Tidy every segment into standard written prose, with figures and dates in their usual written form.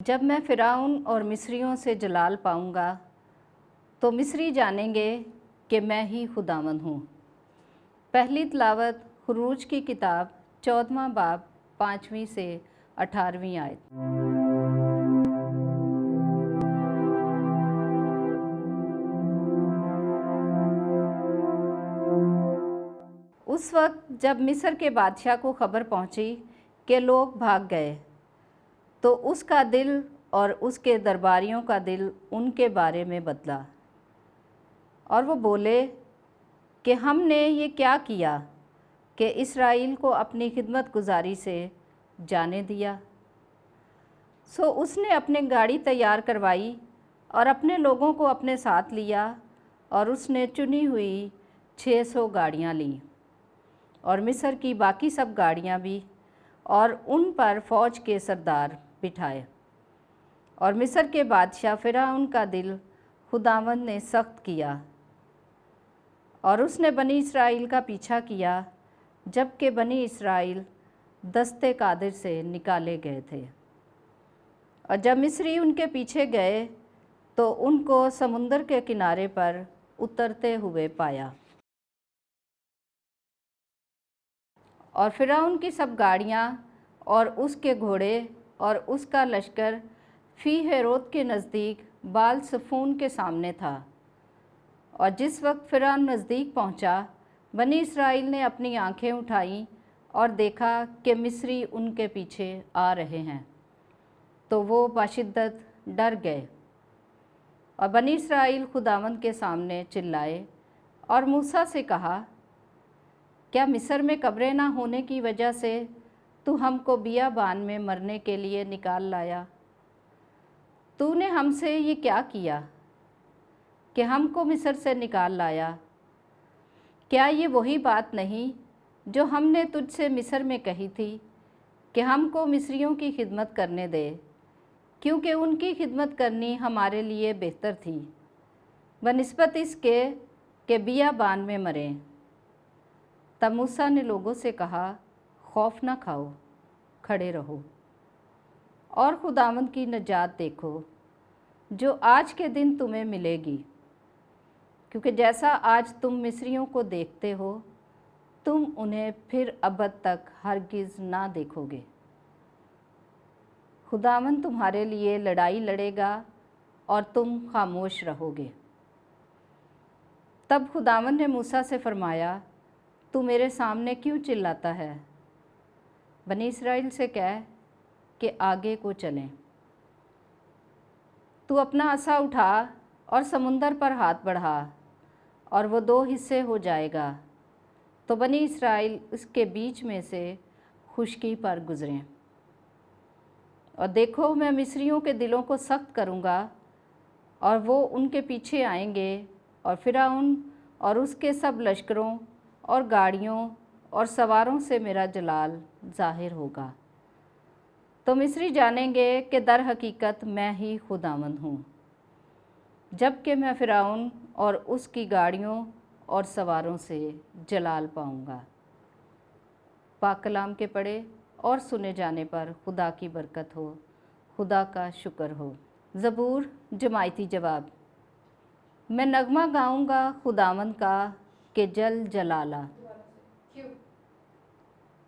जब मैं फ़िरौन और मिस्रियों से जलाल पाऊँगा तो मिस्री जानेंगे कि मैं ही खुदावंद हूँ। पहली तिलावत खुरूज की किताब 14वां बाब 5वीं से 18वीं आयत। उस वक्त जब मिस्र के बादशाह को खबर पहुँची कि लोग भाग गए, तो उसका दिल और उसके दरबारियों का दिल उनके बारे में बदला, और वो बोले कि हमने ये क्या किया कि इसराइल को अपनी खिदमत गुजारी से जाने दिया। सो उसने अपने गाड़ी तैयार करवाई और अपने लोगों को अपने साथ लिया, और उसने चुनी हुई 600 गाड़ियाँ लीं और मिस्र की बाकी सब गाड़ियाँ भी, और उन पर फ़ौज के सरदार बिठाए। और मिस्र के बादशाह फ़िरौन का दिल खुदावंद ने सख्त किया, और उसने बनी इसराइल का पीछा किया, जबकि बनी इसराइल दस्ते कादिर से निकाले गए थे। और जब मिस्री उनके पीछे गए तो उनको समुंदर के किनारे पर उतरते हुए पाया, और फ़िरौन की सब गाड़ियाँ और उसके घोड़े और उसका लश्कर फ़ी हेरोत के नज़दीक बाल सफ़ून के सामने था। और जिस वक्त फ़िरौन नज़दीक पहुँचा, बनी इसराइल ने अपनी आँखें उठाईं और देखा कि मिस्री उनके पीछे आ रहे हैं, तो वो बाशिद्दत डर गए। और बनी इसराइल खुदावंद के सामने चिल्लाए और मूसा से कहा, क्या मिस्र में कब्रें ना होने की वजह से तू हमको बियाबान में मरने के लिए निकाल लाया? तूने हमसे ये क्या किया कि हमको मिस्र से निकाल लाया? क्या ये वही बात नहीं जो हमने तुझसे मिस्र में कही थी कि हमको मिस्रियों की खिदमत करने दे, क्योंकि उनकी खिदमत करनी हमारे लिए बेहतर थी बनिस्बत इसके कि बियाबान में मरें। तब मूसा ने लोगों से कहा, खौफ ना खाओ, खड़े रहो और खुदावंद की नजात देखो जो आज के दिन तुम्हें मिलेगी, क्योंकि जैसा आज तुम मिस्रियों को देखते हो, तुम उन्हें फिर अबद तक हरगिज़ ना देखोगे। खुदावंद तुम्हारे लिए लड़ाई लड़ेगा और तुम खामोश रहोगे। तब खुदावंद ने मूसा से फरमाया, तू मेरे सामने क्यों चिल्लाता है? बनी इसराइल से कह कि आगे को चलें। तू अपना असा उठा और समुंदर पर हाथ बढ़ा, और वो 2 हिस्से हो जाएगा, तो बनी इसराइल उसके बीच में से खुश्की पर गुज़रें। और देखो, मैं मिस्रियों के दिलों को सख्त करूँगा, और वो उनके पीछे आएंगे, और फ़िरौन और उसके सब लश्करों और गाड़ियों और सवारों से मेरा जलाल ज़ाहिर होगा। तो मिस्री जानेंगे कि दर हकीकत मैं ही खुदावंद हूँ, जबकि मैं फ़िरौन और उसकी गाड़ियों और सवारों से जलाल पाऊँगा। पाक कलाम के पढ़े और सुने जाने पर खुदा की बरकत हो, खुदा का शुक्र हो। ज़बूर जमायती जवाब। मैं नगमा गाऊँगा खुदावंद का कि जल जलाला।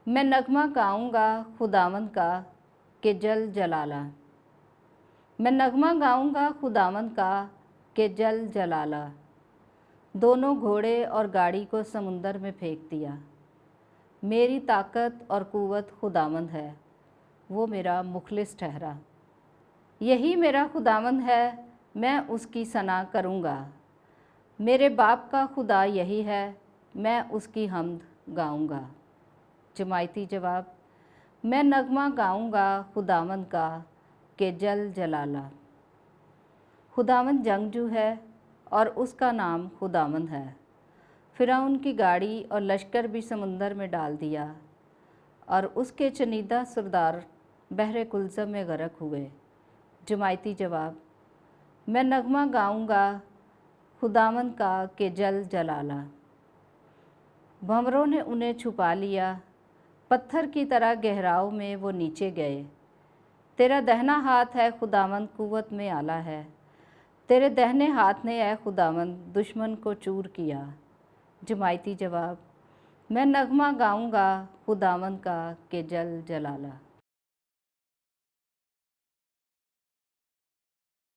मैं नगमा गाऊँगा खुदावंद का कि जल जलाला। मैं नगमा गाऊँगा खुदावंद का कि जल जलाला। दोनों घोड़े और गाड़ी को समुंदर में फेंक दिया। मेरी ताकत और कुव्वत खुदावंद है, वो मेरा मुखलिस ठहरा। यही मेरा खुदावंद है, मैं उसकी सना करूँगा। मेरे बाप का खुदा यही है, मैं उसकी हम्द गाऊँगा। जमायती जवाब। मैं नगमा गाऊँगा खुदावंद का कि जल जलाला। खुदावंद जंगजू है और उसका नाम खुदावंद है। फ़िरौन की गाड़ी और लश्कर भी समुंदर में डाल दिया, और उसके चनीदा सरदार बहरे कुलज़म में गर्क हुए। जमायती जवाब। मैं नगमा गाऊँगा खुदावंद का कि जल जलाला। भंवरों ने उन्हें छुपा लिया, पत्थर की तरह गहराव में वो नीचे गए। تیرا دہنا ہاتھ ہے خداوند قوت میں آلہ ہے، تیرے دہنے ہاتھ نے اے خداوند دشمن کو چور کیا۔ جماعتی جواب، میں نغمہ گاؤں گا خداوند کا کہ جل جلالہ۔